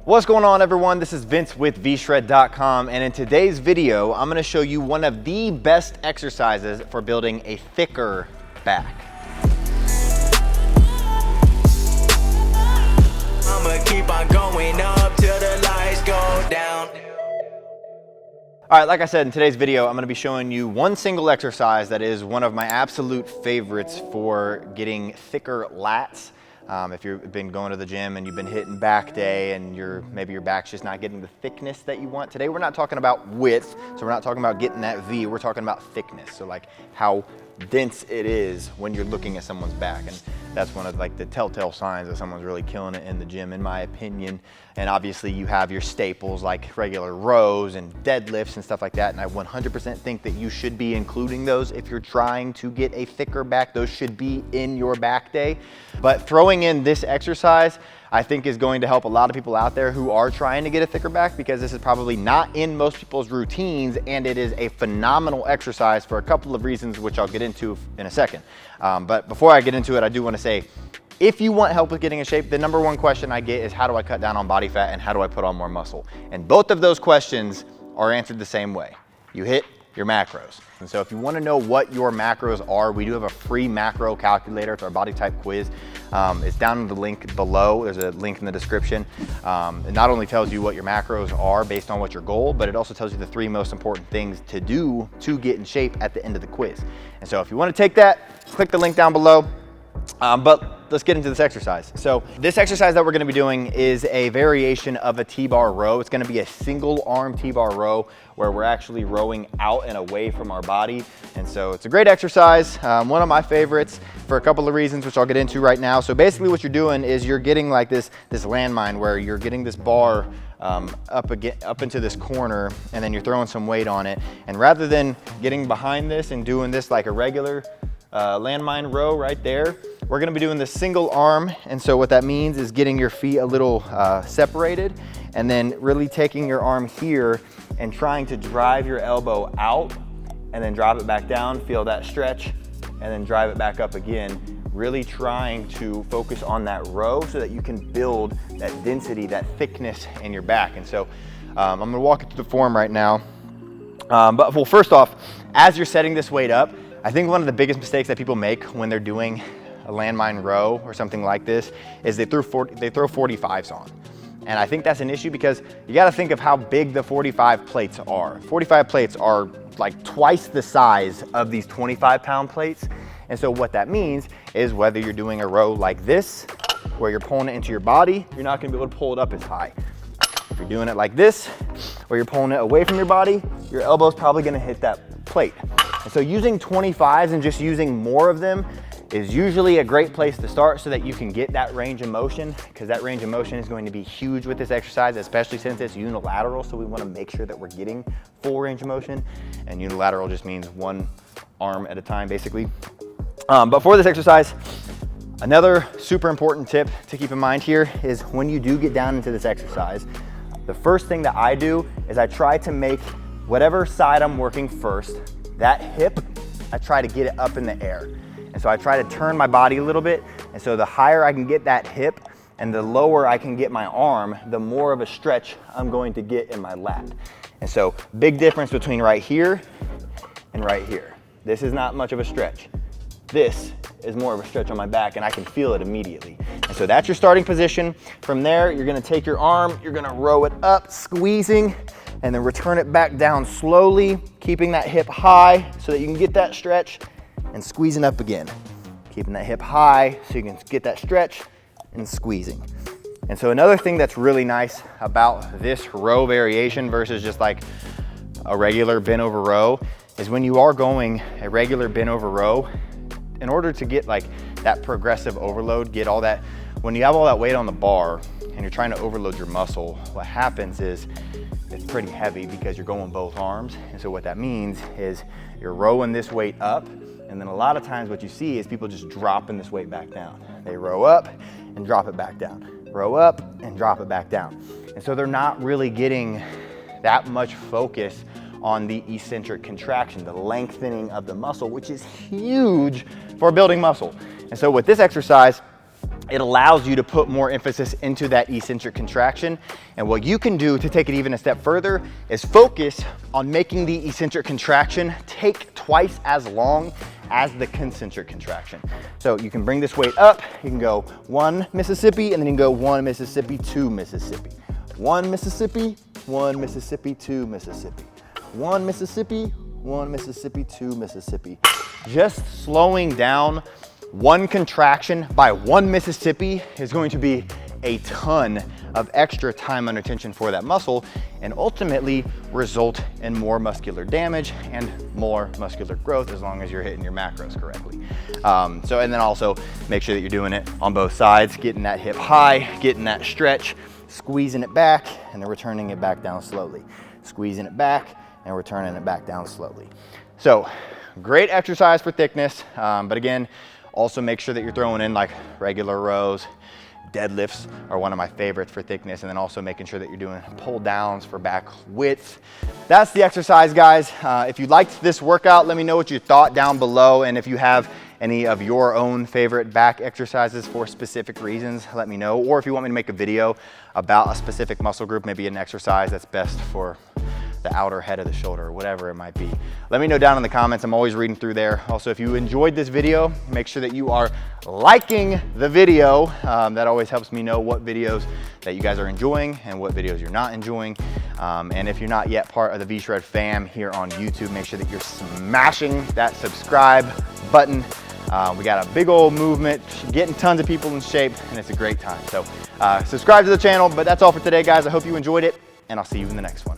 What's going on, everyone? This is Vince with VShred.com, and in today's video, I'm gonna show you one of the best exercises for building a thicker back. I'ma keep on going up till the lights go down. All right, like I said, in today's video, I'm gonna be showing you one single exercise that is one of my absolute favorites for getting thicker lats. If you've been going to the gym and you've been hitting back day and maybe your back's just not getting the thickness that you want. Today, we're not talking about width, so we're not talking about getting that V, we're talking about thickness. So like how dense it is when you're looking at someone's back. And that's one of like the telltale signs that someone's really killing it in the gym, in my opinion. And obviously you have your staples like regular rows and deadlifts and stuff like that. And I 100% think that you should be including those if you're trying to get a thicker back. Those should be in your back day. But throwing in this exercise, I think is going to help a lot of people out there who are trying to get a thicker back, because this is probably not in most people's routines, and it is a phenomenal exercise for a couple of reasons, which I'll get into in a second. But before I get into it, I do want to say, if you want help with getting in shape, the number one question I get is how do I cut down on body fat and how do I put on more muscle? And both of those questions are answered the same way. You hit your macros. And so if you want to know what your macros are, we do have a free macro calculator. It's our body type quiz. It's down in the link below. There's a link in the description. It not only tells you what your macros are based on what your goal, but it also tells you the 3 most important things to do to get in shape at the end of the quiz. And so if you want to take that, click the link down below. But let's get into this exercise. So this exercise that we're gonna be doing is a variation of a T-bar row. It's gonna be a single arm T-bar row where we're actually rowing out and away from our body. And so it's a great exercise, one of my favorites for a couple of reasons, which I'll get into right now. So basically what you're doing is you're getting like this landmine where you're getting this bar up into this corner, and then you're throwing some weight on it. And rather than getting behind this and doing this like a regular landmine row right there, we're gonna be doing this single arm. And so what that means is getting your feet a little separated, and then really taking your arm here and trying to drive your elbow out and then drop it back down, feel that stretch, and then drive it back up again. Really trying to focus on that row so that you can build that density, that thickness in your back. And so I'm gonna walk you through the form right now. But well, first off, as you're setting this weight up, I think one of the biggest mistakes that people make when they're doing a landmine row or something like this is they throw 45s on. And I think that's an issue because you gotta think of how big the 45 plates are. 45 plates are like twice the size of these 25-pound plates. And so what that means is whether you're doing a row like this, where you're pulling it into your body, you're not gonna be able to pull it up as high. If you're doing it like this, where you're pulling it away from your body, your elbow's probably gonna hit that plate. And so using 25s and just using more of them is usually a great place to start so that you can get that range of motion, because that range of motion is going to be huge with this exercise, especially since it's unilateral. So we want to make sure that we're getting full range of motion, and unilateral just means one arm at a time, basically. But for this exercise, another super important tip to keep in mind here is when you do get down into this exercise, the first thing that I do is I try to make whatever side I'm working first, that hip, I try to get it up in the air. And so I try to turn my body a little bit. And so the higher I can get that hip and the lower I can get my arm, the more of a stretch I'm going to get in my lat. And so big difference between right here and right here. This is not much of a stretch. This is more of a stretch on my back, and I can feel it immediately. And so that's your starting position. From there, you're gonna take your arm, you're gonna row it up, squeezing, and then return it back down slowly, keeping that hip high so that you can get that stretch, and squeezing up again. Keeping that hip high so you can get that stretch and squeezing. And so another thing that's really nice about this row variation versus just like a regular bent over row is when you are going a regular bent over row, in order to get like that progressive overload, get all that, when you have all that weight on the bar and you're trying to overload your muscle, what happens is it's pretty heavy because you're going both arms. And so what that means is you're rowing this weight up, and then a lot of times what you see is people just dropping this weight back down. They row up and drop it back down, row up and drop it back down. And so they're not really getting that much focus on the eccentric contraction, the lengthening of the muscle, which is huge for building muscle. And so with this exercise, it allows you to put more emphasis into that eccentric contraction. And what you can do to take it even a step further is focus on making the eccentric contraction take twice as long as the concentric contraction. So you can bring this weight up, you can go 1 Mississippi, and then you can go 1 Mississippi, 2 Mississippi. 1 Mississippi, 1 Mississippi, 2 Mississippi. 1 Mississippi, 1 Mississippi, 2 Mississippi. Just slowing down one contraction by 1 Mississippi is going to be a ton of extra time under tension for that muscle and ultimately result in more muscular damage and more muscular growth as long as you're hitting your macros correctly. And then also make sure that you're doing it on both sides, getting that hip high, getting that stretch, squeezing it back, and then returning it back down slowly. Squeezing it back and returning it back down slowly. So great exercise for thickness, but again, also make sure that you're throwing in like regular rows. Deadlifts are one of my favorites for thickness, and then also making sure that you're doing pull downs for back width. That's the exercise, guys. If you liked this workout, let me know what you thought down below, and if you have any of your own favorite back exercises for specific reasons, let me know. Or if you want me to make a video about a specific muscle group, maybe an exercise that's best for the outer head of the shoulder or whatever it might be. Let me know down in the comments. I'm always reading through there. Also, if you enjoyed this video, make sure that you are liking the video. That always helps me know what videos that you guys are enjoying and what videos you're not enjoying. And if you're not yet part of the VShred fam here on YouTube, make sure that you're smashing that subscribe button. We got a big old movement, getting tons of people in shape, and it's a great time. So subscribe to the channel, but that's all for today, guys. I hope you enjoyed it, and I'll see you in the next one.